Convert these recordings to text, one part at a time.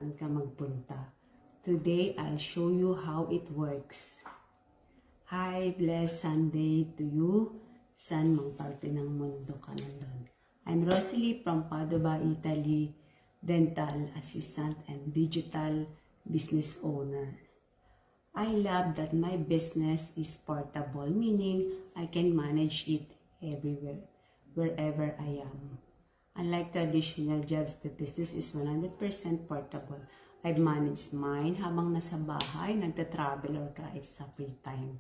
saan ka magpunta. Today, I'll show you how it works. Hi, blessed Sunday to you. Saan mang parte ng mundo ka nandun. I'm Rosalie from Padova, Italy, dental assistant and digital business owner. I love that my business is portable, meaning I can manage it everywhere, wherever I am. Unlike traditional jobs, the business is 100% portable. I've managed mine habang nasa bahay, nagta-travel or kahit sa free time.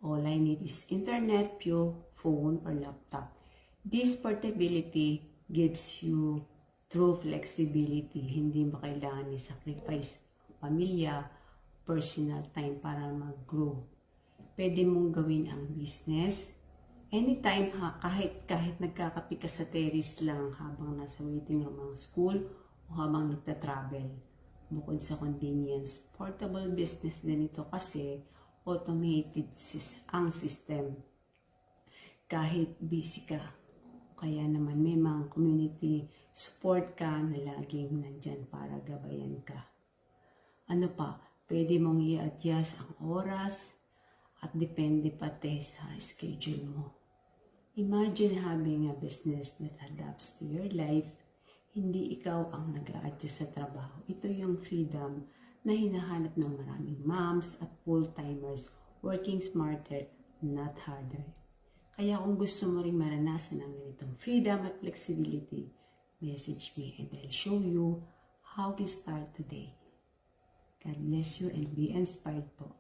All I need is internet, phone, or laptop. This portability gives you true flexibility. Hindi mo kailangan i-sacrifice ang pamilya, personal time para mag-grow. Pwede mong gawin ang business anytime, kahit nagkakape ka sa terrace lang habang nasa waiting room ng school o habang nagta-travel. Bukod sa convenience, portable business din ito kasi automated ang system. Kahit busy ka, kaya naman may mga community support ka na laging nandyan para gabayan ka. Ano pa, pwede mong i-adjust ang oras at depende pati sa schedule mo. Imagine having a business that adapts to your life. Hindi ikaw ang nag-a-adjust sa trabaho. Ito yung freedom na hinahanap ng maraming moms at full-timers working smarter, not harder. Kaya kung gusto mo ring maranasan ang ganitong freedom at flexibility, message me and I'll show you how to start today. God bless you and be inspired po.